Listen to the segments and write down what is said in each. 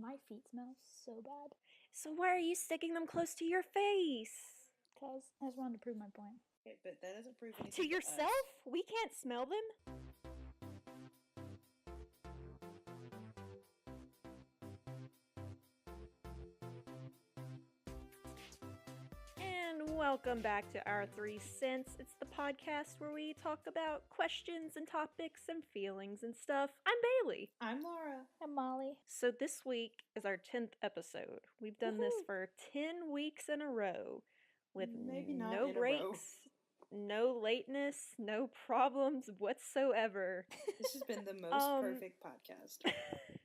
My feet smell so bad. So why are you sticking them close to your face? Because I just wanted to prove my point. Okay, but that doesn't prove anything To yourself? us. We can't smell them? And welcome back to Our 3 Cents. It's the podcast where we talk about questions and topics and feelings and stuff. I'm Bailey. I'm Laura. I'm Molly. So this week is our 10th episode. We've done this for 10 weeks in a row with Maybe not no in a breaks, row. no lateness, no problems whatsoever. This has been the most perfect podcast.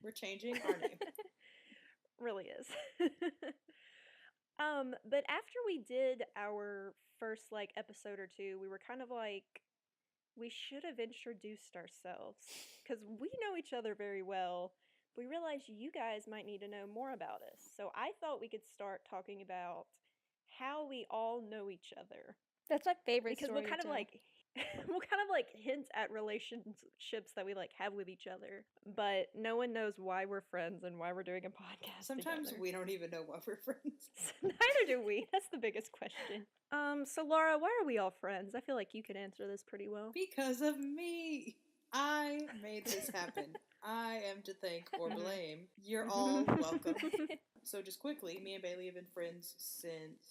We're changing our name. Really is. But after we did our first episode or two, we were kind of like, we should have introduced ourselves because we know each other very well. We realized you guys might need to know more about us. So I thought we could start talking about how we all know each other. That's my favorite because story we'll kind to of tell. we'll kind of hint at relationships that we have with each other, but no one knows why we're friends and why we're doing a podcast. Sometimes together. we don't even know why we're friends. Neither do we. That's the biggest question. So Laura, why are we all friends? I feel like you could answer this pretty well. Because of me. I made this happen. I am to thank or blame. You're all welcome. So just quickly, me and Bailey have been friends since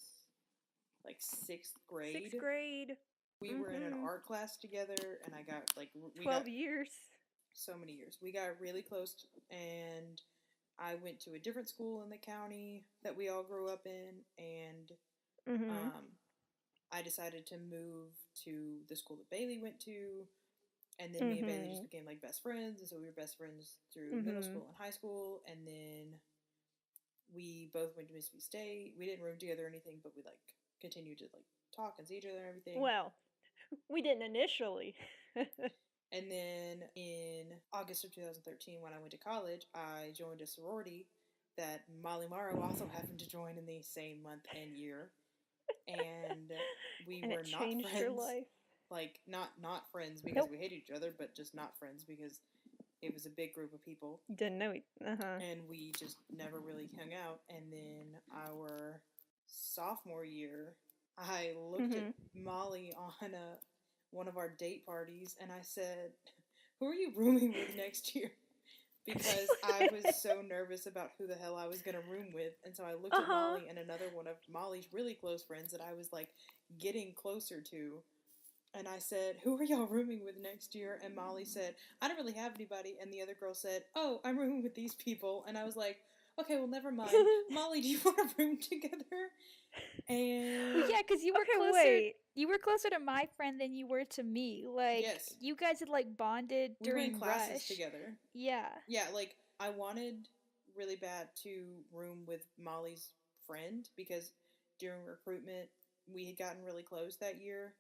6th grade. 6th grade. We were in an art class together, and I got 12 years. So many years. We got really close, and I went to a different school in the county that we all grew up in, and I decided to move to the school that Bailey went to, and then me and Bailey just became best friends, and so we were best friends through middle school and high school, and then we both went to Mississippi State. We didn't room together or anything, but we continued to talk and see each other and everything. Well, we didn't initially. And then in August of 2013, when I went to college, I joined a sorority that Molly Morrow also happened to join in the same month and year. And we were not friends. Your life. Not friends because we hated each other, but just not friends because it was a big group of people. Didn't know it. And we just never really hung out. And then our sophomore year, I looked at Molly on one of our date parties, and I said, "Who are you rooming with next year?" Because I was so nervous about who the hell I was going to room with. And so I looked at Molly and another one of Molly's really close friends that I was getting closer to. And I said, "Who are y'all rooming with next year?" And Molly said, "I don't really have anybody." And the other girl said, "Oh, I'm rooming with these people." And I was like, "Okay, well, never mind. Molly, do you want to room together?" And well, yeah, because you were closer. Wait. You were closer to my friend than you were to me. Yes. You guys had bonded during we were in classes Rush together. Yeah. Yeah, I wanted really bad to room with Molly's friend because during recruitment we had gotten really close that year,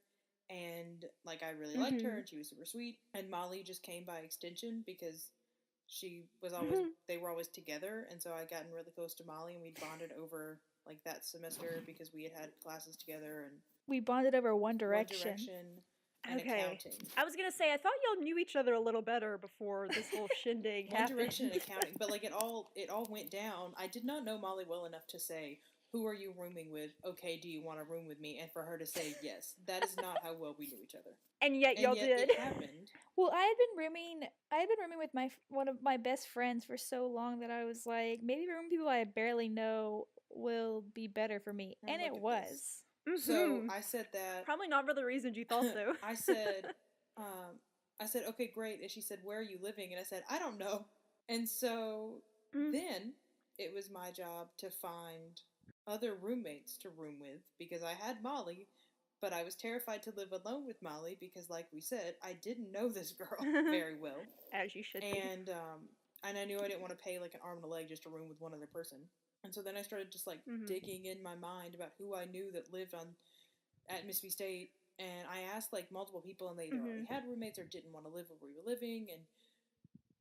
and I really liked her and she was super sweet. And Molly just came by extension because she was always they were always together, and so I gotten really close to Molly, and we bonded over that semester because we had classes together, and we bonded over One Direction and accounting. I was gonna say I thought y'all knew each other a little better before this whole shindig happened. One Direction and accounting, but it all went down. I did not know Molly well enough to say, "Who are you rooming with? Okay, do you want to room with me?" And for her to say yes. That is not how well we knew each other. And yet y'all did. It happened. Well, I had been rooming with one of my best friends for so long that I was like, maybe rooming people I barely know will be better for me. And it was. So I said that. Probably not for the reasons you thought, though. I said, "Okay, great." And she said, "Where are you living?" And I said, "I don't know." And so then it was my job to find other roommates to room with because I had Molly, but I was terrified to live alone with Molly because, like we said, I didn't know this girl very well. As you should be. And I knew I didn't want to pay an arm and a leg just to room with one other person. And so then I started just digging in my mind about who I knew that lived at Mississippi State, and I asked multiple people, and they either already had roommates or didn't want to live where we were living and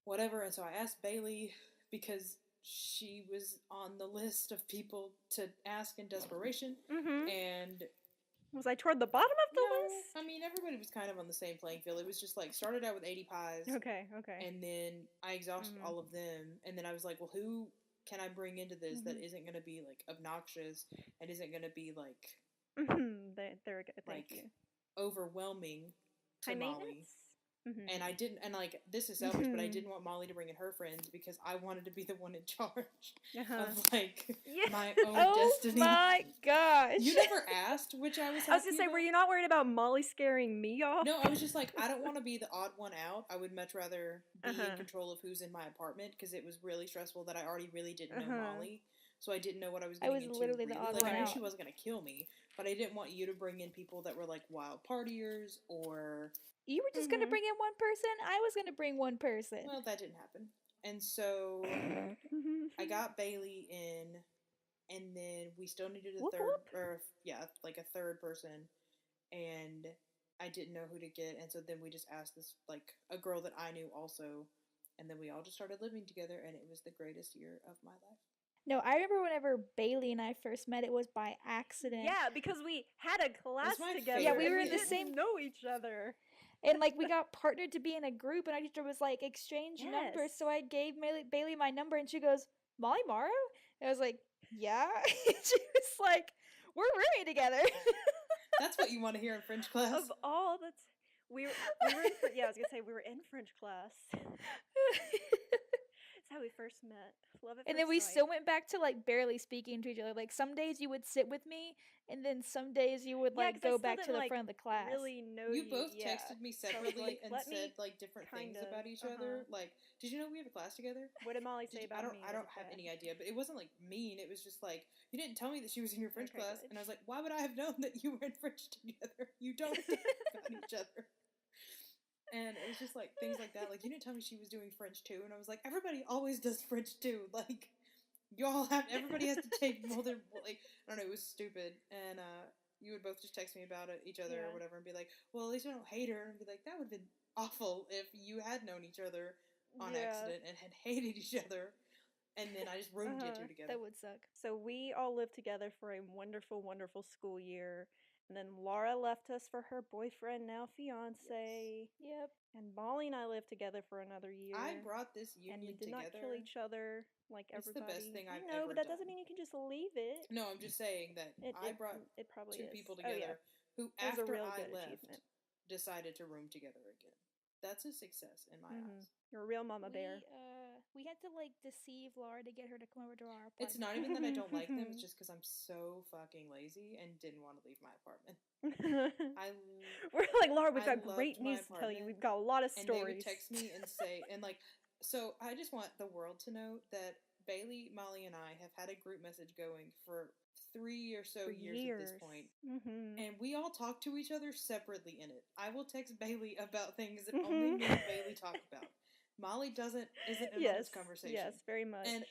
whatever. And so I asked Bailey because she was on the list of people to ask in desperation. And was I toward the bottom of the list? I mean, everybody was kind of on the same playing field. It was just started out with 80 pies. Okay. And then I exhausted all of them, and then I was like, well, who can I bring into this that isn't going to be like obnoxious and isn't going to be like There we go. Thank like you. overwhelming to High Molly. maintenance. And I didn't, and like this is selfish, but I didn't want Molly to bring in her friends because I wanted to be the one in charge of like my own destiny. Oh my gosh! You never asked, which I was. I was gonna say, were you not worried about Molly scaring me off? No, I was just like, I don't want to be the odd one out. I would much rather be in control of who's in my apartment because it was really stressful that I already really didn't know Molly. So I didn't know what I was getting into. I was literally the odd one out. I knew she wasn't going to kill me, but I didn't want you to bring in people that were like wild partiers or... You were just going to bring in one person? I was going to bring one person. Well, that didn't happen. And so I got Bailey in, and then we still needed a third person, and I didn't know who to get, and so then we just asked this, like, a girl that I knew also, and then we all just started living together, and it was the greatest year of my life. No, I remember whenever Bailey and I first met, it was by accident. Yeah, because we had a class together. Yeah, we were in the same... know each other. And, like, we got partnered to be in a group, and our teacher was like, exchange numbers, so I gave Bailey my number, and she goes, Molly Morrow? And I was like, yeah? And she was like, we're rooming together. That's what you want to hear in French class. Of all, we were in, I was gonna say we were in French class. That's how we first met. Love it. And then we still went back to like barely speaking to each other. Like some days you would sit with me, and then some days you would like go back to the front of the class. Really know you both texted me separately and said like different things about each other. Like, did you know we have a class together? What did Molly say about me? I don't have any idea, but it wasn't like mean. It was just like you didn't tell me that she was in your French class, and I was like, why would I have known that you were in French together? You don't talk about each other. And it was just like things like that. Like, you didn't tell me she was doing French too, and I was like, everybody always does French too. Like, everybody has to take more than like I don't know. It was stupid, and you would both just text me about each other or whatever, and be like, well, at least I don't hate her, and be like, that would have been awful if you had known each other on accident and had hated each other, and then I just roomed you two together. That would suck. So we all lived together for a wonderful, wonderful school year. And then Laura left us for her boyfriend, now fiance. Yep. And Molly and I lived together for another year. I brought this union together. And we did not kill each other like everybody. It's the best thing I've ever ever but that done. doesn't mean you can just leave it. No, I'm just saying that I brought two people together who, after I left, decided to room together again. That's a success in my eyes. You're a real mama bear. We had to like deceive Laura to get her to come over to our apartment. It's not even that I don't like them, it's just because I'm so fucking lazy and didn't want to leave my apartment. We're like, Laura, we've got great news to tell you. We've got a lot of stories. And they would text me and say, and like, so I just want the world to know that Bailey, Molly, and I have had a group message going for 3 or so years at this point. And we all talk to each other separately in it. I will text Bailey about things that only me and Bailey talk about. Molly isn't in on this conversation. Yes, very much. And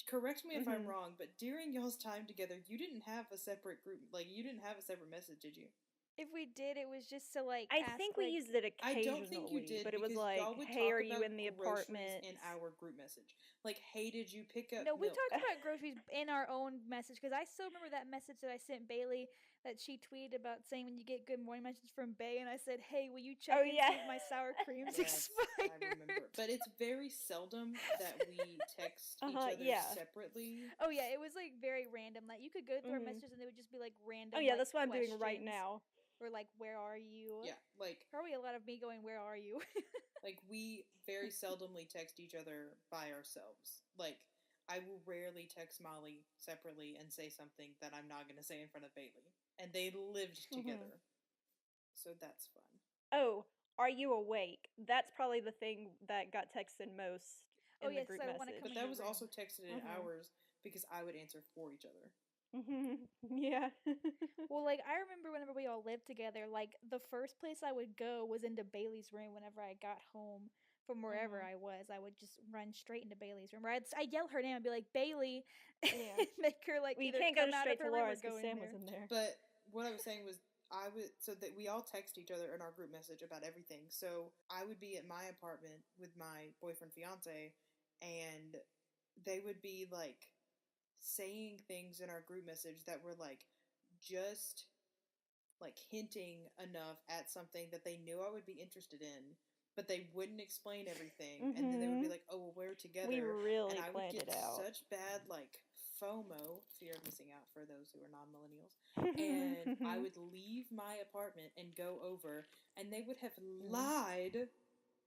correct me if I'm wrong, but during y'all's time together, you didn't have a separate group, like, you didn't have a separate message, did you? If we did, it was just to, like, I think we used it occasionally. I don't think you did, but it was like, hey, are you in the apartment? In our group message. Like, hey, did you pick up No, we milk? talked about groceries in our own message, because I still remember that message that I sent Bailey that she tweeted about saying when you get good morning messages from Bay, and I said, hey, will you check and see if my sour cream's expired? I remember. But it's very seldom that we text each other separately. Oh, yeah, it was, like, very random. Like, you could go through our messages, and they would just be, like, random, Oh, yeah, like, that's what I'm doing right now. Or, like, where are you? Yeah, like... Probably a lot of me going, where are you? Like, we very seldomly text each other by ourselves. Like, I will rarely text Molly separately and say something that I'm not going to say in front of Bailey. And they lived together. So that's fun. Oh, are you awake? That's probably the thing that got texted most in the group message. But that was also texted in hours because I would answer for each other. Yeah. Well, like, I remember whenever we all lived together, like, the first place I would go was into Bailey's room whenever I got home from wherever I was. I would just run straight into Bailey's room. Or I'd yell her name and be like, Bailey, and make her, like, well, you either can't come go out straight of her to room Laura's or go because Sam in was in there. But what I was saying was, so that we all text each other in our group message about everything. So I would be at my apartment with my boyfriend, fiance, and they would be, like, saying things in our group message that were like just like hinting enough at something that they knew I would be interested in but they wouldn't explain everything, and then they would be like, "Oh, well, we're together." We really and I would planned get it out. such bad FOMO, fear of missing out for those who are non-millennials, and I would leave my apartment and go over, and they would have lied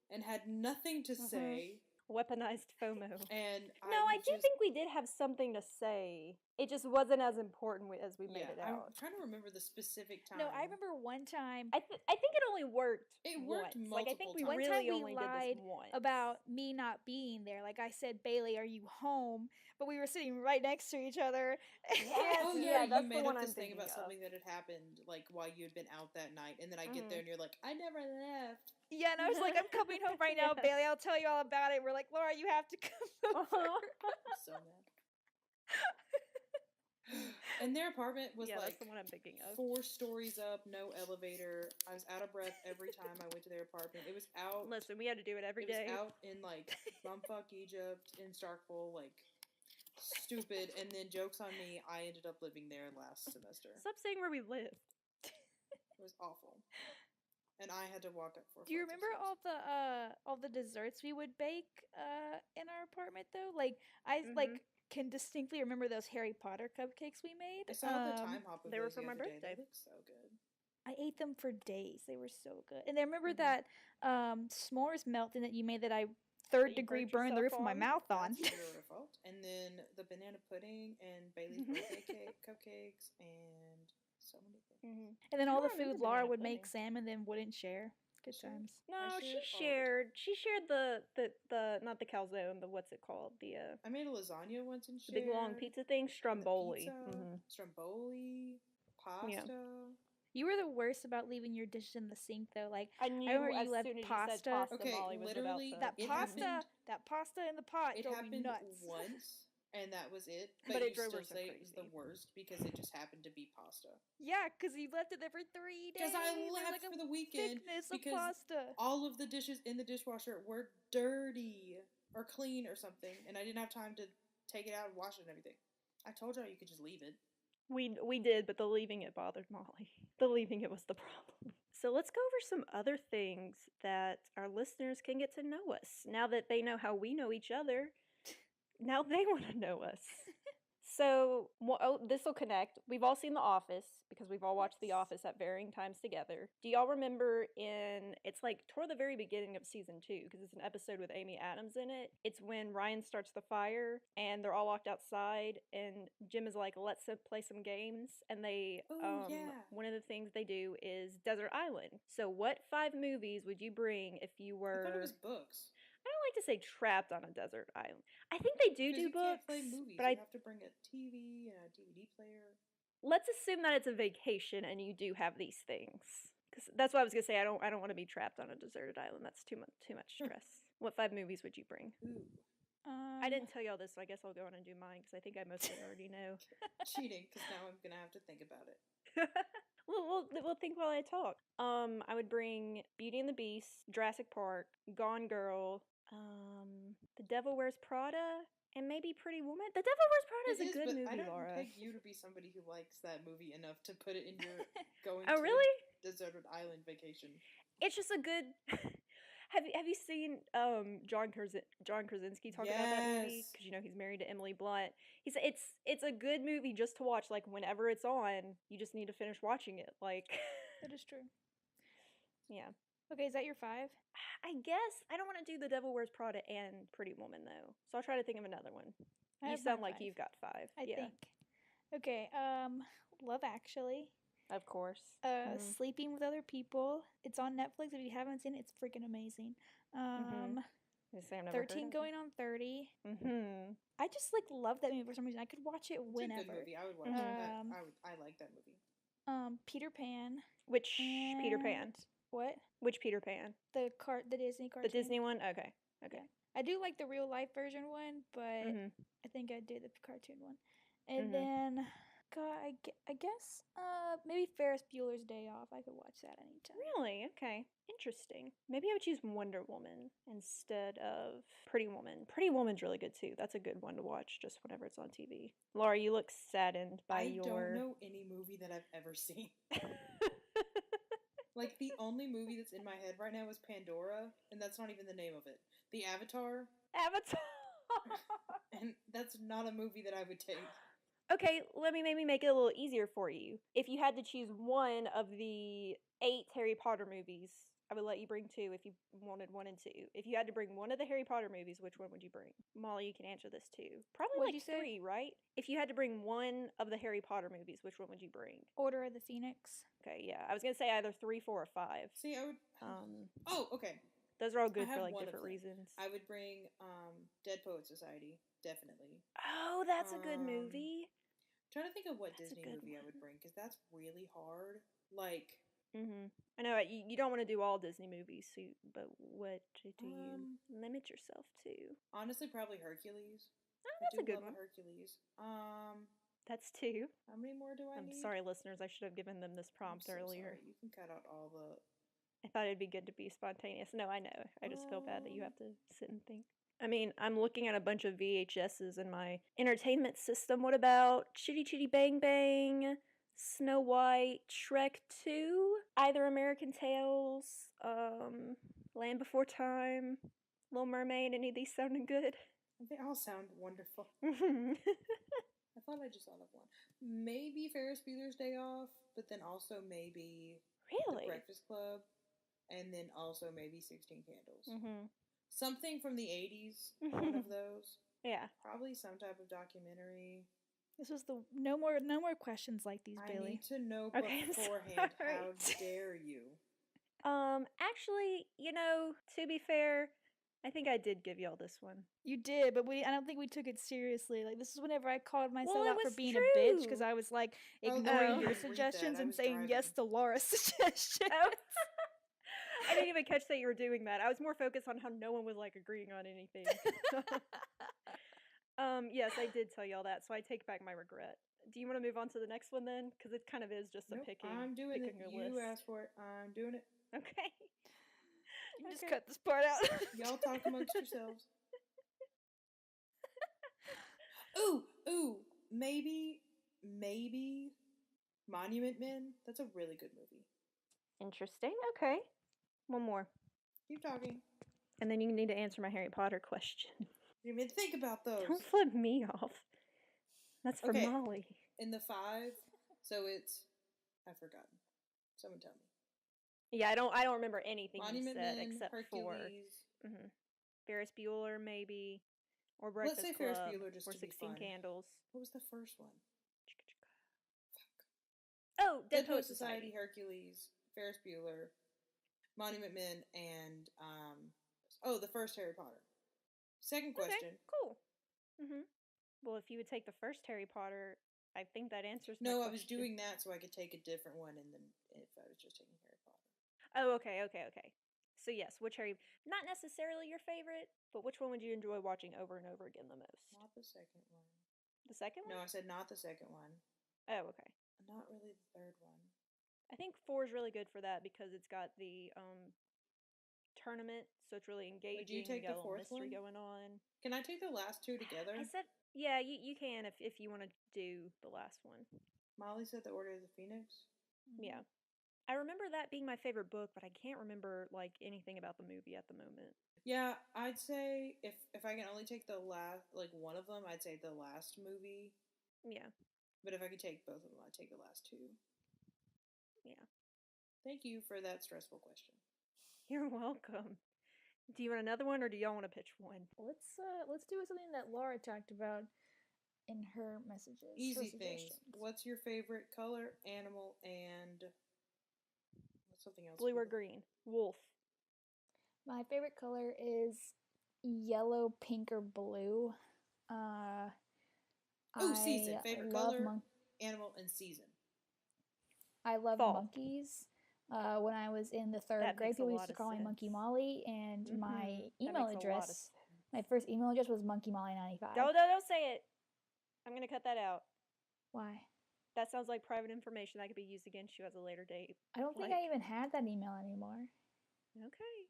and had nothing to say. Weaponized FOMO. And I do think we did have something to say. It just wasn't as important as we made it out. I'm trying to remember the specific time. No, I remember one time. I think it only worked. It worked once. multiple I think we times. really one time only we lied did this once. about me not being there. I said, Bailey, are you home? But we were sitting right next to each other. Oh yeah, that's you the made one up I'm this thing about thinking of. something that had happened while you had been out that night, and then I get there and you're like, I never left. Yeah, and I was like, I'm coming home right now, Bailey. I'll tell you all about it. We're like, Laura, you have to come over. I'm so mad. And their apartment was that's the one I'm thinking of. 4 stories up, no elevator. I was out of breath every time I went to their apartment. It was out. Listen, we had to do it every day. It was out in bumfuck Egypt, in Starkville, stupid. And then joke's on me, I ended up living there last semester. Stop saying where we lived. It was awful. And I had to walk up 4 Do you remember all the desserts we would bake in our apartment though? I can distinctly remember those Harry Potter cupcakes we made. I saw the time hop of they were those for the my other day. birthday. They look so good. I ate them for days. They were so good. And I remember that s'mores melting that you made that I third degree burned the roof of my mouth on. That's your fault. And then the banana pudding and Bailey's birthday cupcakes and so many things. And then all the food Laura would make Sam and then wouldn't share. Good times. No, she shared. She shared the not the calzone. The what's it called? I made a lasagna once and shared. The big long pizza thing. Stromboli. Stromboli. Pasta. Yeah. You were the worst about leaving your dishes in the sink though. I knew remember as you left soon as pasta. You said pasta, okay, Molly was literally about that pasta in the pot. It drove happened me nuts. once. And that was it. But it you drove still her so say crazy. it was the worst because it just happened to be pasta. Yeah, because you left it there for 3 days. Because I left for the weekend because pasta. all of the dishes in the dishwasher were dirty or clean or something, and I didn't have time to take it out and wash it and everything. I told y'all you could just leave it. We did, but the leaving it bothered Molly. The leaving it was the problem. So let's go over some other things that our listeners can get to know us. Now that they know how we know each other, now they want to know us. So, this will connect. We've all seen The Office because we've all watched The Office at varying times together. Do y'all remember it's toward the very beginning of season 2 because it's an episode with Amy Adams in it. It's when Ryan starts the fire and they're all locked outside and Jim is like, let's play some games. And they, one of the things they do is Desert Island. So what 5 movies would you bring if you were... I thought it was books. I don't like to say trapped on a desert island. I think they do you books, can't play movies. But you have to bring a TV and a DVD player. Let's assume that it's a vacation and you do have these things. Because that's what I was gonna say. I don't want to be trapped on a deserted island. That's too much stress. What 5 movies would you bring? Ooh. I didn't tell y'all this, so I guess I'll go on and do mine because I think I mostly already know. Cheating, because now I'm gonna have to think about it. We'll think while I talk. I would bring Beauty and the Beast, Jurassic Park, Gone Girl, The Devil Wears Prada, and maybe Pretty Woman. The Devil Wears Prada is a good movie, I don't Laura. peg you to be somebody who likes that movie enough to put it in your going Oh, to really? deserted island vacation. It's just a good. Have you seen John Krasinski talk about that movie? Because he's married to Emily Blunt. He said it's a good movie just to watch. Whenever it's on, you just need to finish watching it. That is true. Yeah. Okay, is that your 5? I guess I don't want to do The Devil Wears Prada and Pretty Woman though, so I'll try to think of another one. You sound like you've got 5. I think. Okay. Love Actually. Of course. Sleeping with Other People. It's on Netflix. If you haven't seen it, it's freaking amazing. 13 Going on 30. I just love that movie for some reason. I could watch it whenever. It's a good movie. I would watch it. I like that movie. Peter Pan. Which Peter Pan? What? Which Peter Pan? The Disney cartoon. The Disney one? Okay. Yeah. I do like the real life version one, but I think I'd do the cartoon one. And then, God, I guess maybe Ferris Bueller's Day Off. I could watch that anytime. Really? Okay. Interesting. Maybe I would choose Wonder Woman instead of Pretty Woman. Pretty Woman's really good too. That's a good one to watch just whenever it's on TV. Laura, you look saddened by I don't know any movie that I've ever seen. Like, the only movie that's in my head right now is Pandora, and that's not even the name of it. The Avatar, Avatar. and that's not a movie that I would take. Okay, let me maybe make it a little easier for you. If you had to choose one of the 8 Harry Potter movies, I would let you bring 2 if you wanted 1 and 2. If you had to bring one of the Harry Potter movies, which one would you bring? Molly, you can answer this too. Probably What'd like you say? 3, right? If you had to bring one of the Harry Potter movies, which one would you bring? Order of the Phoenix. Okay, yeah. I was going to say either 3, 4, or 5. See, I would... Oh, okay. Those are all good I for have like one of different them. reasons. I would bring Dead Poet Society, definitely. Oh, that's a good movie. I'm trying to think of what That's a Disney good movie I one. would bring, because that's really hard. Like, I know you don't want to do all Disney movies, but what do you limit yourself to? honestly, probably Hercules. Oh, I that's do a good love one. Hercules. That's 2. How many more do I I'm need? sorry, listeners. I should have given them this I'm prompt so earlier. sorry. You can cut out all the... I thought it'd be good to be spontaneous. No, I know. I just feel bad that you have to sit and think. I mean, I'm looking at a bunch of VHSs in my entertainment system. What about Chitty Chitty Bang Bang, Snow White, Shrek 2, either American Tales, Land Before Time, Little Mermaid? Any of these sounding good? They all sound wonderful. Really? I thought I just thought of one. Maybe Ferris Bueller's Day Off, but then also maybe The Breakfast Club, and then also maybe 16 Candles. Something from the 80s, one of those. Yeah. Probably some type of documentary. This was the no more questions like these, Bailey. I need to know Okay, beforehand. How dare you? Actually, to be fair, I think I did give y'all this one. You did, but I don't think we took it seriously. Like, this is whenever I called myself out for being true. a bitch, because I was like ignoring your read that. suggestions I and was saying driving. yes to Laura's suggestion. Oh. I didn't even catch that you were doing that. I was more focused on how no one was like agreeing on anything. Yes, I did tell y'all that, so I take back my regret. Do you want to move on to the next one then? Because it kind of is just a picking. I'm doing it. A You list. asked for it. I'm doing it. Okay. You can just cut this part out. Y'all talk amongst yourselves. Ooh, maybe Monument Men. That's a really good movie. Interesting. Okay. One more. Keep talking. And then you need to answer my Harry Potter question. You even think about those. Don't flip me off. That's for Molly. In the 5, so it's... I've forgotten. Someone tell me. Yeah, I don't remember anything Monument you said Men, except Hercules. for Ferris Bueller, maybe, or Breakfast Let's say Club, Ferris Bueller just or to be 16 fun. Candles. What was the first one? Oh, Dead Poet Society, Hercules, Ferris Bueller, Monument Men, and the first Harry Potter. Second question. Okay, cool. Well, if you would take the first Harry Potter, I think that answers my question. I was doing that so I could take a different one, and then if I was just taking Harry Potter. Oh, okay. So yes, which Harry? Not necessarily your favorite, but which one would you enjoy watching over and over again the most? Not the second one. The second one? No, I said not the second one. Oh, okay. Not really the third one. I think 4 is really good for that because it's got the tournament, so it's really engaging. Would you take the fourth mystery one? Going on. Can I take the last 2 together? I said, yeah, you can if you want to do the last one. Molly said the Order of the Phoenix. Yeah. I remember that being my favorite book, but I can't remember like anything about the movie at the moment. Yeah, I'd say if I can only take the last, like one of them, I'd say the last movie. Yeah. But if I could take both of them, I'd take the last 2. Yeah. Thank you for that stressful question. You're welcome. Do you want another one, or do y'all want to pitch one? Let's do something that Laura talked about in her messages. Easy things. What's your favorite color, animal, and what's something else? Blue or green? Wolf. My favorite color is yellow, pink, or blue. Season. Favorite color, animal, and season. I love Fall. monkeys. When I was in the 3rd grade, people used to call me Monkey Molly, and my email address, my first email address was monkeymolly95. Don't say it. I'm gonna cut that out. Why? That sounds like private information that could be used against you at a later date. I don't think I even have that email anymore. Okay.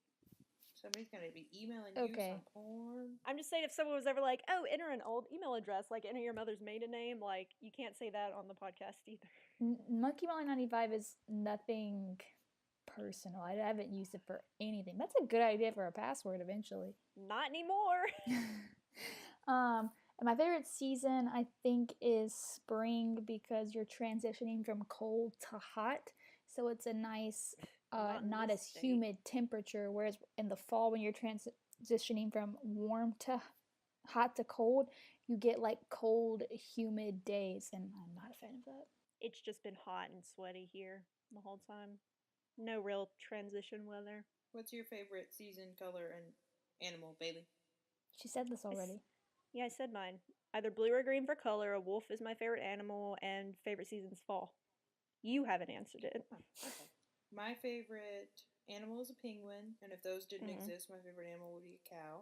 Somebody's gonna be emailing you some porn. I'm just saying, if someone was ever like, "Oh, enter an old email address, like enter your mother's maiden name," like you can't say that on the podcast either. Monkey Molly 95 is nothing personal. I haven't used it for anything. That's a good idea for a password eventually. Not anymore. And my favorite season, I think, is spring because you're transitioning from cold to hot. So it's a nice, not as humid temperature. Whereas in the fall, when you're transitioning from warm to hot to cold, you get like cold, humid days. And I'm not a fan of that. It's just been hot and sweaty here the whole time. No real transition weather. What's your favorite season, color, and animal, Bailey? She said this already. Yeah, I said mine. Either blue or green for color. A wolf is my favorite animal, and favorite season's fall. You haven't answered it. Oh, okay. My favorite animal is a penguin, and if those didn't exist, my favorite animal would be a cow.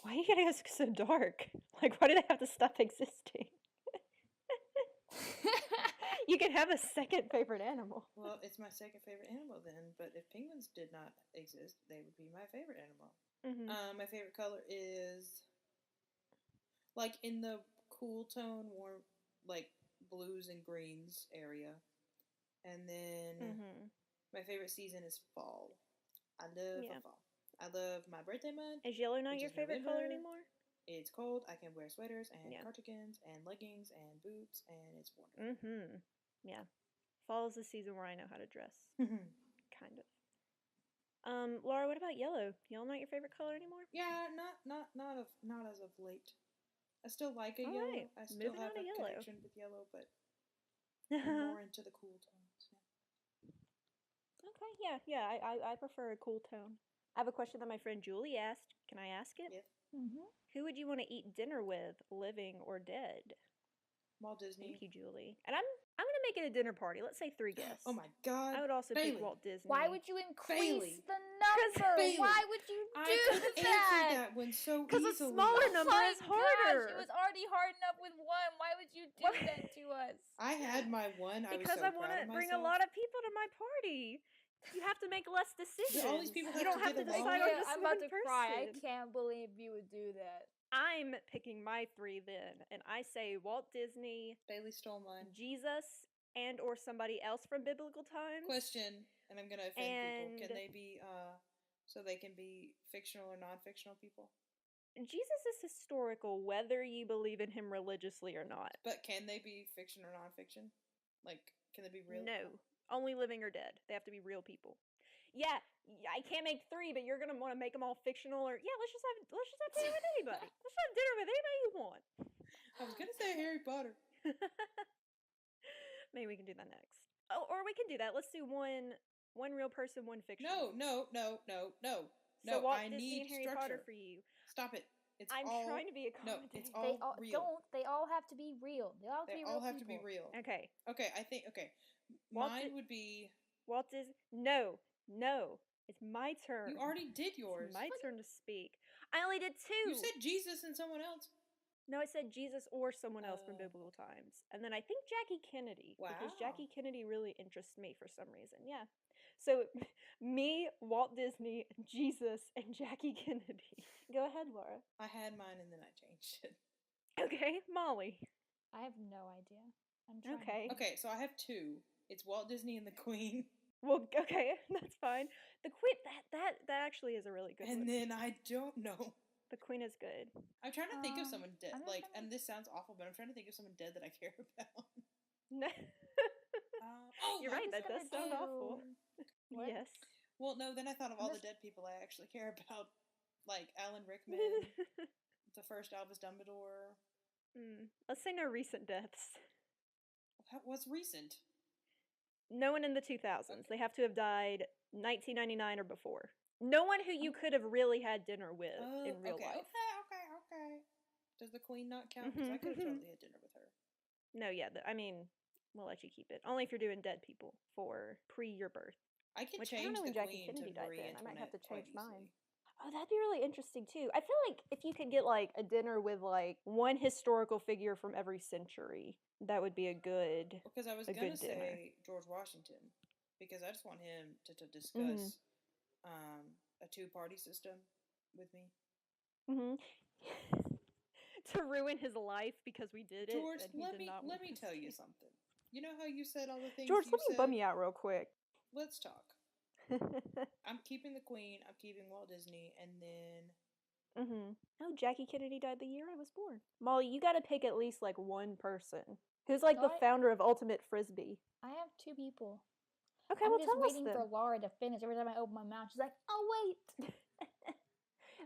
Why are you getting us so dark? Like, why do they have to stop existing? You can have a second favorite animal. Well, it's my second favorite animal then, but if penguins did not exist, they would be my favorite animal. My favorite color is like in the cool tone, warm, like blues and greens area. And then my favorite season is fall. I love fall. I love my birthday month. Is yellow not your favorite color anymore? It's cold. I can wear sweaters and cardigans and leggings and boots, and it's wonderful. Yeah. Fall is the season where I know how to dress. Kind of. Laura, what about yellow? Yellow not your favorite color anymore? Yeah, not as of late. I still like a yellow. Right. I still have a connection with yellow, but I'm more into the cool tones. Okay, yeah. I prefer a cool tone. I have a question that my friend Julie asked. Can I ask it? Yeah. Who would you want to eat dinner with, living or dead? Walt Disney. Thank you, Julie. And I'm gonna make it a dinner party. Let's say 3 guests. Oh my God! I would also pick Walt Disney. Why would you increase the number? Why would you do that one so because a easily. smaller number is harder. Gosh, it was already hard enough with one. Why would you do that to us? I had my one. Because I want to bring a lot of people to my party. You have to make less decisions. All these people you don't have to get decide on just I'm one about to person. cry. I can't believe you would do that. I'm picking my 3 then, and I say Walt Disney, Bailey stole mine. Jesus, and or somebody else from biblical times. Question, and I'm gonna offend people. Can they be so they can be fictional or non-fictional people? Jesus is historical, whether you believe in him religiously or not. But can they be fiction or non-fiction? Like, can they be real? No, only living or dead. They have to be real people. Yeah, I can't make 3, but you're gonna want to make them all fictional, or let's just have dinner with anybody. Let's have dinner with anybody you want. I was gonna say Harry Potter. Maybe we can do that next. Oh, or we can do that. Let's do one real person, one fiction. No. So Walt I Disney need and Harry structure. Potter for you. Stop it. I'm trying to be accommodating. No, it's all real. They all have to be real. They all have to be real. Okay. Okay, I think mine would be Walt Disney. No. It's my turn. You already did yours. It's my turn to speak. I only did 2. You said Jesus and someone else. No, I said Jesus or someone else from biblical times. And then I think Jackie Kennedy. Wow. Because Jackie Kennedy really interests me for some reason. Yeah. So, me, Walt Disney, Jesus, and Jackie Kennedy. Go ahead, Laura. I had mine and then I changed it. Okay, Molly. I have no idea. I'm trying. Okay, so I have 2. It's Walt Disney and the Queen. Well, okay, that's fine. The Queen, that actually is a really good one. And then I don't know. The Queen is good. I'm trying to think of someone dead. and this sounds awful, but I'm trying to think of someone dead that I care about. No. You're right, that does sound awful. What? Yes. Well, no, then I thought of all the dead people I actually care about. Like Alan Rickman, the first Albus Dumbledore. Let's say no recent deaths. What's recent? No one in the 2000s. Okay. They have to have died 1999 or before. No one who you could have really had dinner with in real life. Okay. Does the Queen not count? Because I could have totally had dinner with her. No, yeah. We'll let you keep it. Only if you're doing dead people for pre your birth. I can Which change I don't know when the Jackie Queen Kennedy to died Marie then. I might have to change mine. Easily. Oh, that'd be really interesting too. I feel like if you could get like a dinner with like one historical figure from every century, that would be a good dinner. Because I was gonna say George Washington, because I just want him to discuss a 2-party system with me. To ruin his life because we did it. George, and let me tell you something. You know how you said all the things George, you let me said? bum you out real quick. Let's talk. I'm keeping the Queen. I'm keeping Walt Disney, and then Oh, Jackie Kennedy died the year I was born. Molly, you gotta pick at least like one person who's like the founder of Ultimate Frisbee. I have 2 people. Okay, I'm well, just tell waiting us for then. Laura to finish. Every time I open my mouth, she's like, "Oh wait."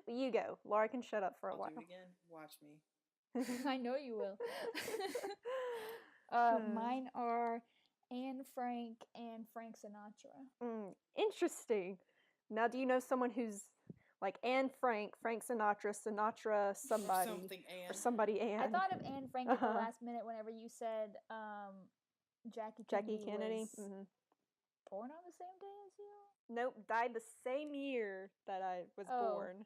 Well, you go. Laura can shut up for a I'll while. do it again. Watch me. I know you will. Mine are Anne Frank and Frank Sinatra. Interesting. Now, do you know someone who's like Anne Frank, Frank Sinatra, Sinatra somebody, or somebody Anne? I thought of Anne Frank at the last minute whenever you said Jackie Kennedy was born on the same day as you. Nope, died the same year that I was born.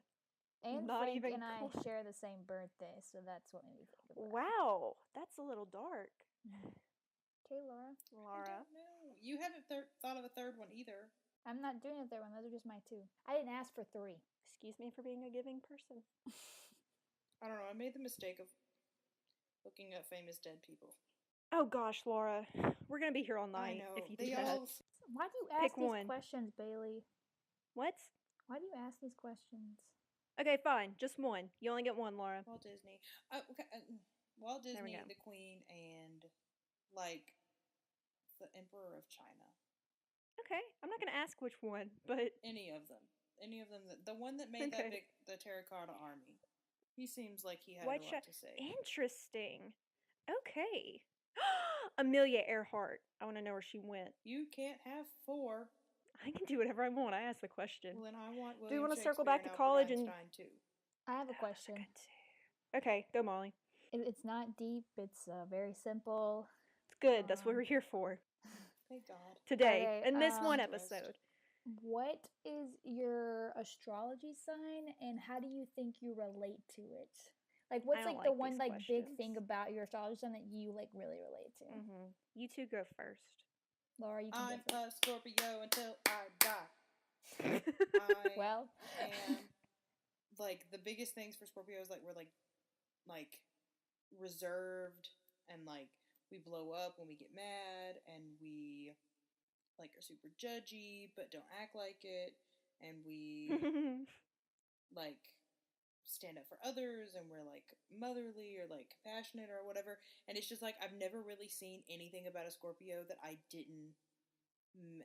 Anne Frank and I share the same birthday, so that's what made me think of it. Wow, that's a little dark. Okay, Laura. I don't know. You haven't thought of a third one either. I'm not doing a third one. Those are just my 2. I didn't ask for 3. Excuse me for being a giving person. I don't know. I made the mistake of looking up famous dead people. Oh gosh, Laura, we're gonna be here all night. I know. If you do that. Why do you ask these questions, Bailey? What? Why do you ask these questions? Okay, fine. Just one. You only get one, Laura. Walt Disney. Okay. Walt Disney, the Queen, and like the Emperor of China. Okay, I'm not gonna ask which one, but any of them. The one that made that big, the Terracotta Army. He seems like he had a lot to say. Interesting. Okay. Amelia Earhart. I want to know where she went. You can't have 4. I can do whatever I want. I asked the question. Well, then I want William Do you want to Shakespeare circle back to and college Albert and Einstein too? I have a question. Okay, go, Molly. It's not deep. It's very simple. It's good. That's what we're here for. Thank God. Today, in this one episode. What is your astrology sign, and how do you think you relate to it? Like, what's like the one like big thing about your astrology sign that you like really relate to? You 2 go first. Laura, you can I'm go first. a Scorpio until I die. Well, and like the biggest things for Scorpios, like we're like reserved, and like we blow up when we get mad, and we like are super judgy but don't act like it, and we like stand up for others, and we're like motherly or like compassionate or whatever. And it's just like I've never really seen anything about a Scorpio that I didn't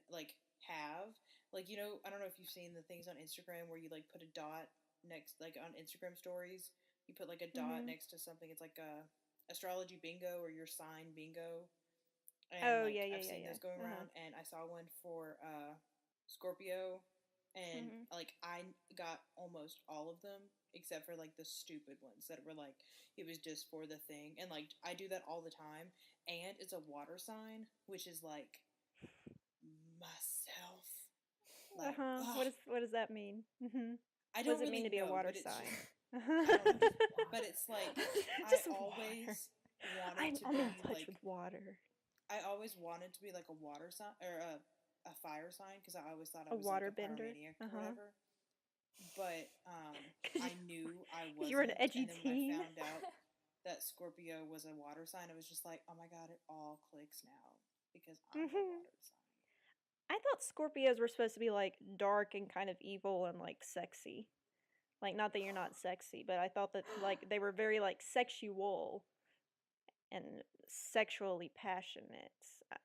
like have. Like, you know, I don't know if you've seen the things on Instagram where you like put a dot next, like on Instagram stories, you put like a dot next to something. It's like a astrology bingo or your sign bingo. And I've seen those going around, and I saw one for Scorpio, and like I got almost all of them except for like the stupid ones that were like it was just for the thing. And like I do that all the time, and it's a water sign, which is like myself. Like, what does that mean? I don't what does it really mean to be know, a water sign? But it's like just I always wanted to I'm be in touch like with water. I always wanted to be like a water sign or a fire sign, because I always thought I was water like a bender or whatever. But I knew I wasn't. You're an edgy and then teen. when I found out that Scorpio was a water sign, I was just like, oh my god, it all clicks now because I'm a water sign. I thought Scorpios were supposed to be like dark and kind of evil and like sexy. Like, not that you're not sexy, but I thought that like they were very like sexual and sexually passionate.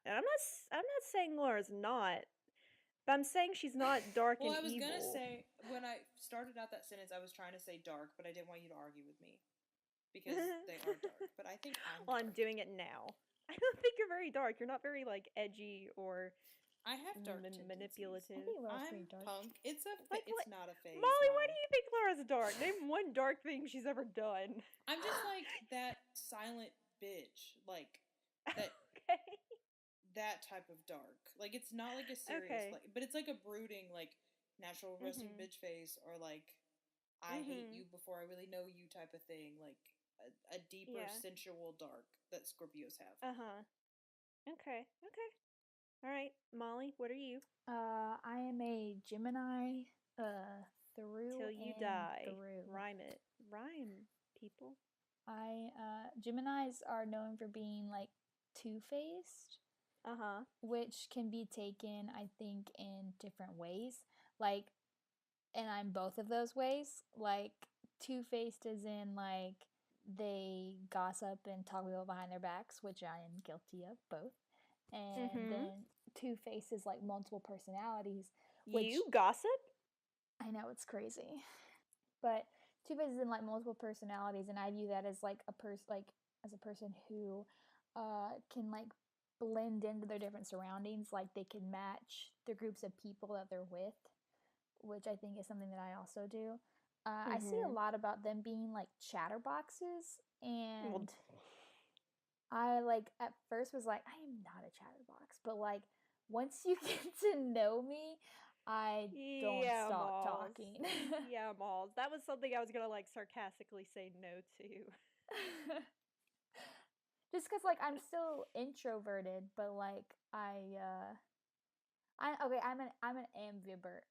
And I'm not saying Laura's not, but I'm saying she's not dark and evil. Well, I was gonna say, when I started out that sentence, I was trying to say dark, but I didn't want you to argue with me because they are dark. But I think I'm. Well, I'm doing it now. I don't think you're very dark. You're not very like edgy or. I have dark manipulative. I think Laura's I'm pretty dark. punk. It's not a phase. Molly, why do you think Laura's dark? Name one dark thing she's ever done. I'm just like that silent bitch, like that. Okay. That type of dark. Like it's not like a serious, like, but it's like a brooding, like natural resting bitch face, or like I hate you before I really know you type of thing. Like a deeper sensual dark that Scorpios have. Okay. All right, Molly, what are you? I am a Gemini, through till you and die. Through. Rhyme, people. Geminis are known for being like two-faced. which can be taken, I think, in different ways. Like, and I'm both of those ways. Like, two-faced is in, like, they gossip and talk people behind their backs, which I am guilty of, both. And then two-faced is, like, multiple personalities, which... You gossip? I know, it's crazy. But two-faced is in, like, multiple personalities, and I view that as, like, as a person who can, like, blend into their different surroundings. Like, they can match the groups of people that they're with, which I think is something that I also do. I see a lot about them being, like, chatterboxes, and I, like, at first was like, I am not a chatterbox, but, like, once you get to know me, I don't stop talking. Yeah, Malls. That was something I was gonna, like, sarcastically say no to. Just because, like, I'm still introverted, but, like, I'm an ambivert.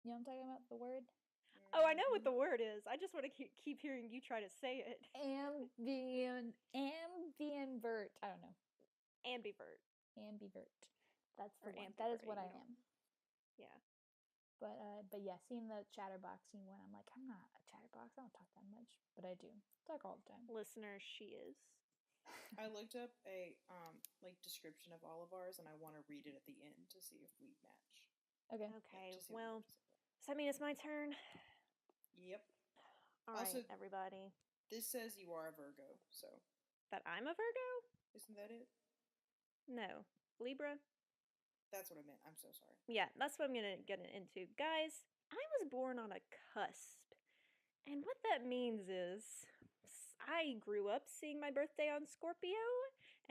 You know what I'm talking about, the word? Oh, I know what the word is. I just want to keep hearing you try to say it. Ambivert. I don't know. Ambivert. That's the one. That is what I am. Yeah. But yeah, seeing the chatterboxing one, I'm like, I'm not a chatterbox. I don't talk that much, but I do talk all the time. Listeners, she is. I looked up a like description of all of ours, and I want to read it at the end to see if we match. Okay. Well, does that mean it's my turn? Yep. All right, everybody. This says you are a Virgo, so. That I'm a Virgo? Isn't that it? No. Libra? That's what I meant. I'm so sorry. Yeah, that's what I'm going to get into. Guys, I was born on a cusp. And what that means is I grew up seeing my birthday on Scorpio,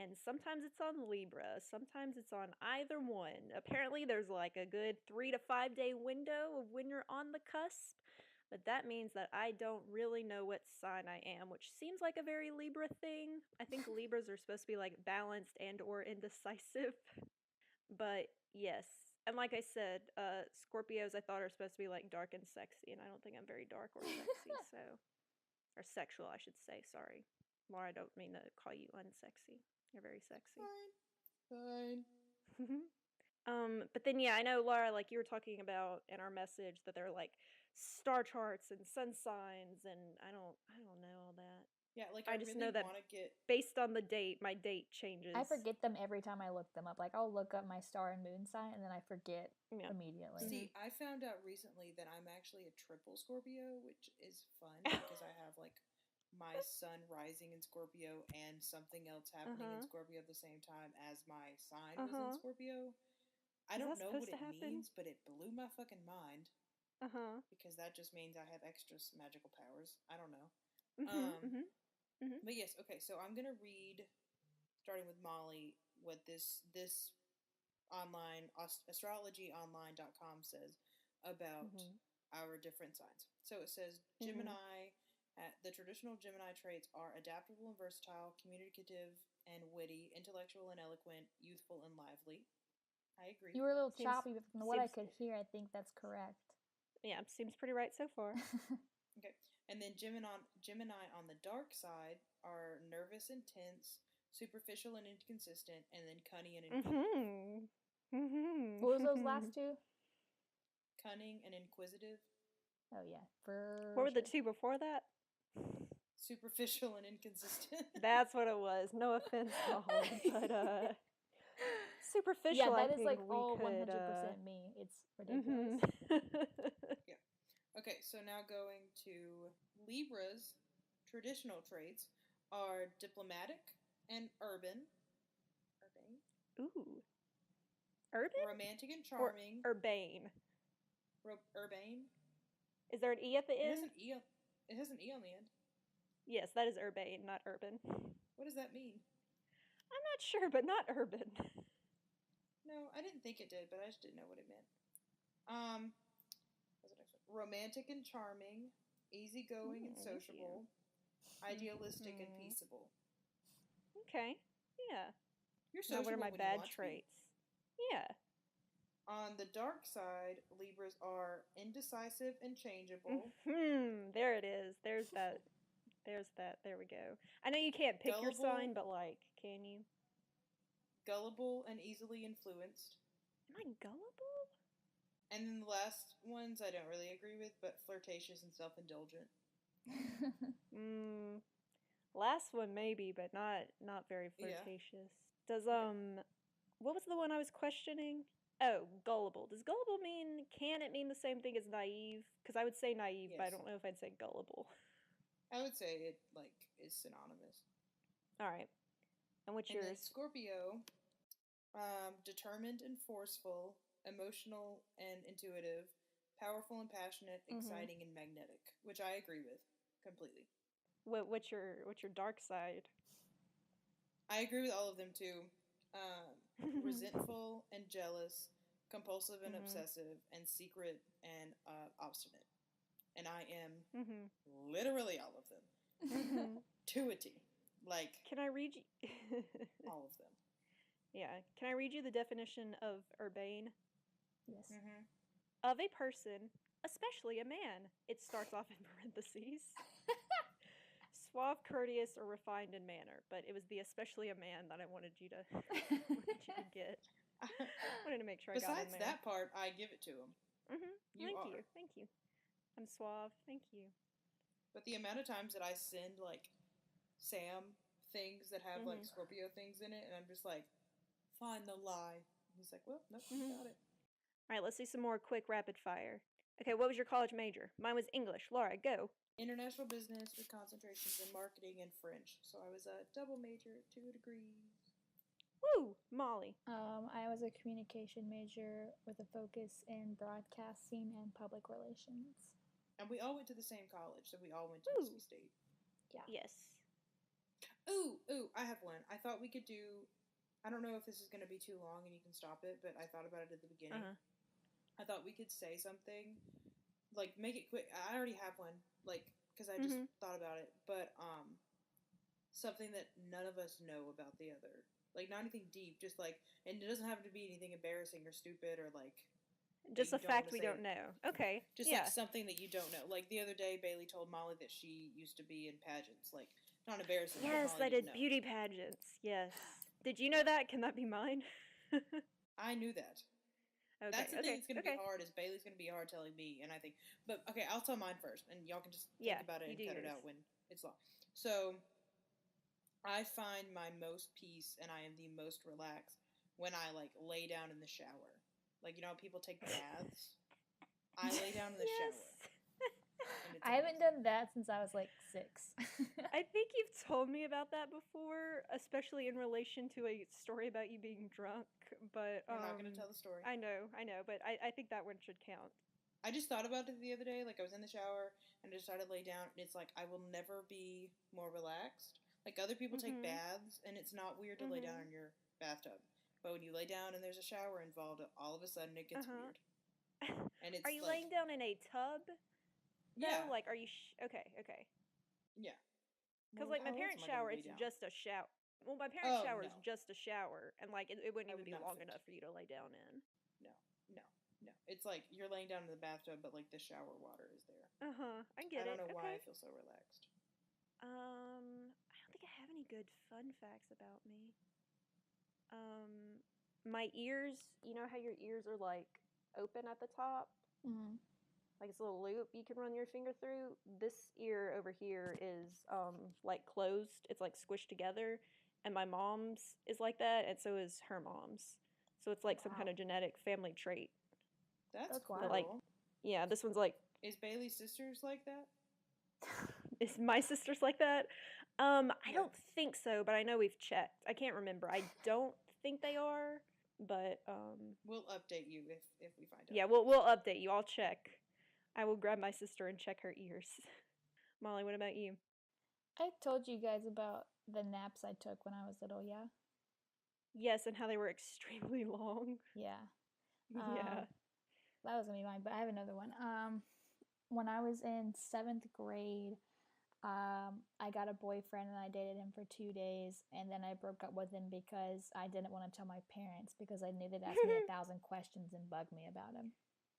and sometimes it's on Libra. Sometimes it's on either one. Apparently, there's like a good 3 to 5 day window of when you're on the cusp. But that means that I don't really know what sign I am, which seems like a very Libra thing. I think Libras are supposed to be like balanced and or indecisive. But yes, and like I said, Scorpios I thought are supposed to be like dark and sexy, and I don't think I'm very dark or sexy, or sexual, I should say. Sorry, Laura, I don't mean to call you unsexy. You're very sexy. Fine. But then yeah, I know Laura, like you were talking about in our message that there are like star charts and sun signs, and I don't know all that. Yeah, like I just really know that based on the date, my date changes. I forget them every time I look them up. Like, I'll look up my star and moon sign, and then I forget immediately. See, I found out recently that I'm actually a triple Scorpio, which is fun because I have, like, my sun rising in Scorpio and something else happening in Scorpio at the same time as my sign was in Scorpio. I don't know what it means, but it blew my fucking mind. Because that just means I have extra magical powers. I don't know. But yes, okay, so I'm gonna read, starting with Molly, what this online astrologyonline.com says about our different signs. So it says Gemini. The traditional Gemini traits are adaptable and versatile, communicative and witty, intellectual and eloquent, youthful and lively. I agree. You were a little choppy, but from what I could hear, I think that's correct. Yeah, seems pretty right so far. Okay. And then Gemini on the dark side are nervous and tense, superficial and inconsistent, and then cunning and inquisitive. What was those last two? Cunning and inquisitive. Oh, yeah. What were the two before that? Superficial and inconsistent. That's what it was. No offense, Molly, but superficial. Yeah, that is like all 100% me. It's ridiculous. Yeah. Okay, so now going to Libra's traditional traits are diplomatic and urban. Ooh. Urban? Romantic and charming. Or urbane. Urbane. Is there an E at the end? It has an E on the end. Yes, that is urbane, not urban. What does that mean? I'm not sure, but not urban. No, I didn't think it did, but I just didn't know what it meant. What's the next one? Romantic and charming, easygoing and sociable, idealistic and peaceable. Okay, yeah. You're sociable. Now, what are my bad traits? Yeah. On the dark side, Libras are indecisive and changeable. There it is. There's that. There we go. I know you can't pick your sign, but like, can you? gullible and easily influenced. Am I gullible? And then the last ones I don't really agree with, but flirtatious and self-indulgent. Last one maybe, but not very flirtatious. Yeah. Does what was the one I was questioning? Oh, gullible. Does gullible mean, can it mean the same thing as naive? Because I would say naive, but I don't know if I'd say gullible. I would say it, like, is synonymous. Alright. And what's yours? Then Scorpio, determined and forceful, emotional and intuitive, powerful and passionate, exciting and magnetic, which I agree with completely. What's your dark side? I agree with all of them too. Resentful and jealous, compulsive and obsessive, and secret and obstinate. And I am literally all of them. To a T. Like, can I read you all of them? Yeah. Can I read you the definition of urbane? Yes. Of a person, especially a man. It starts off in parentheses. Suave, courteous, or refined in manner, but it was the especially a man that I wanted you to get. I wanted to make sure I got in there. Besides that part, I give it to him. Thank you. I'm suave. Thank you. But the amount of times that I send, like, Sam things that have, like, Scorpio things in it, and I'm just like, find the lie. And he's like, well, nope, got it. All right, let's see some more quick rapid fire. Okay, what was your college major? Mine was English. Laura, go. International business with concentrations in marketing and French. So I was a double major at 2 degrees. Woo! Molly. I was a communication major with a focus in broadcasting and public relations. And we all went to the same college, so we all went to NC State. Yeah. Yes. Ooh, I have one. I thought we could do, I don't know if this is going to be too long and you can stop it, but I thought about it at the beginning. I thought we could say something, like, make it quick. I already have one, like, because I just thought about it, but something that none of us know about the other. Like, not anything deep, just like, and it doesn't have to be anything embarrassing or stupid or like, just a fact we don't know. Okay. Just like something that you don't know. Like the other day, Bailey told Molly that she used to be in pageants. Like, not embarrassing. Yes, I did beauty pageants. Yes. Did you know that? Can that be mine? I knew that. Okay, that's the thing that's going to be hard, is Bailey's going to be hard telling me, and I think, but okay, I'll tell mine first, and y'all can just think about it and cut it out when it's long. So, I find my most peace and I am the most relaxed when I, like, lay down in the shower. Like, you know how people take baths? I lay down in the shower. I haven't done that since I was like 6. I think you've told me about that before, especially in relation to a story about you being drunk, but I'm not going to tell the story. I know, but I think that one should count. I just thought about it the other day. Like, I was in the shower and I decided to lay down, and it's like, I will never be more relaxed. Like, other people take baths, and it's not weird to lay down in your bathtub. But when you lay down and there's a shower involved, all of a sudden it gets weird. And it's Are you laying down in a tub? Yeah. Like, are you... okay. Yeah. Because, like, my parents' shower, it's just a shower. Well, my parents' shower is just a shower, and, like, it wouldn't even be long enough for you to lay down in. No. It's like you're laying down in the bathtub, but, like, the shower water is there. I get it. I don't know why I feel so relaxed. I don't think I have any good fun facts about me. My ears, you know how your ears are, like, open at the top? Like, it's a little loop you can run your finger through. This ear over here is, like, closed. It's, like, squished together. And my mom's is like that, and so is her mom's. So it's, like, some kind of genetic family trait. That's cool. But, like, yeah, this one's, like... Is Bailey's sisters like that? Is my sister's like that? I don't think so, but I know we've checked. I can't remember. I don't think they are, but... We'll update you if we find out. Yeah, we'll update you. I'll check. I will grab my sister and check her ears. Molly, what about you? I told you guys about the naps I took when I was little, yeah? Yes, and how they were extremely long. Yeah. Yeah. That was going to be mine, but I have another one. When I was in 7th grade, I got a boyfriend and I dated him for 2 days, and then I broke up with him because I didn't want to tell my parents because I knew they'd ask me 1,000 questions and bug me about him.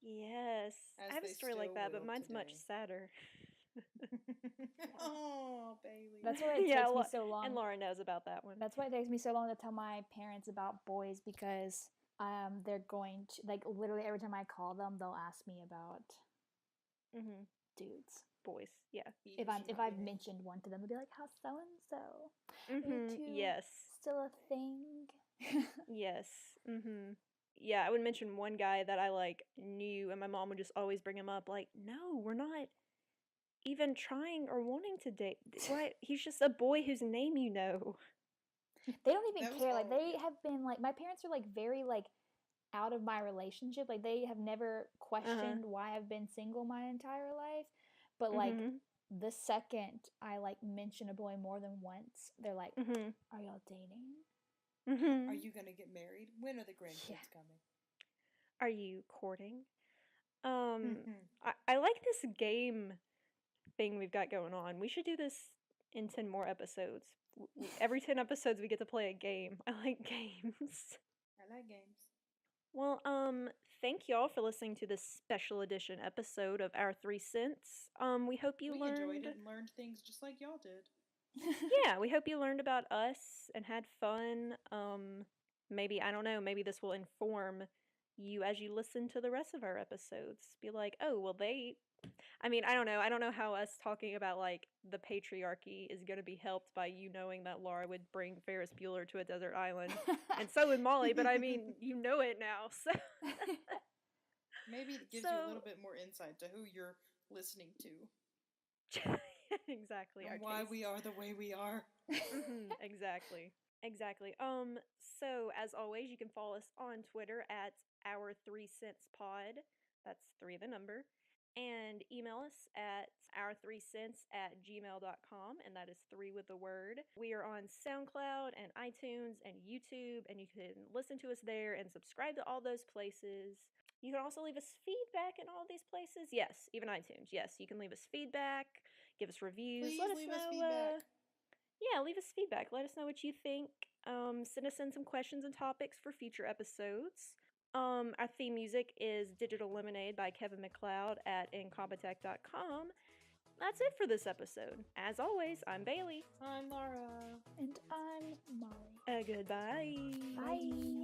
Yes. I have a story like that, but mine's much sadder. Oh, Bailey. That's why it takes me so long. And Laura knows about that one. That's why it takes me so long to tell my parents about boys, because they're going to, like, literally every time I call them, they'll ask me about dudes. Boys, yeah. If I've mentioned one to them, they'll be like, "How's so and so? Are you two Yes. still a thing?" Yes. Yeah, I would mention one guy that I like knew, and my mom would just always bring him up. Like, no, we're not even trying or wanting to date. Right? He's just a boy whose name you know. They don't even care. Like, they have been like, my parents are like very like out of my relationship. Like, they have never questioned why I've been single my entire life. But like the second I like mention a boy more than once, they're like, "Are y'all dating? Are you gonna get married? When are the grandkids coming? Are you courting?" I like this game thing we've got going on. We should do this in 10 more episodes. Every 10 episodes we get to play a game. I like games. I like games. Well, thank y'all for listening to this special edition episode of Our 3 Cents. We hope you enjoyed it and learned things just like y'all did. Yeah, we hope you learned about us and had fun. Maybe, I don't know, maybe this will inform you as you listen to the rest of our episodes. Be like, oh, well, I mean, I don't know. I don't know how us talking about, like, the patriarchy is going to be helped by you knowing that Laura would bring Ferris Bueller to a desert island. And so would Molly, but I mean, you know it now, so... Maybe it gives you a little bit more insight to who you're listening to. Exactly. And why we are the way we are. Exactly. So, as always, you can follow us on Twitter at ourthreecentspod. That's 3 the number. And email us at ourthreecents@gmail.com, and that is 3 with the word. We are on SoundCloud and iTunes and YouTube, and you can listen to us there and subscribe to all those places. You can also leave us feedback in all these places. Yes, even iTunes. Yes, you can leave us feedback, give us reviews. Please let us leave know. Us feedback. Yeah, leave us feedback. Let us know what you think. Send us in some questions and topics for future episodes. Our theme music is Digital Lemonade by Kevin MacLeod at incompetech.com. That's it for this episode. As always, I'm Bailey. I'm Laura. And I'm Molly. Goodbye. Bye.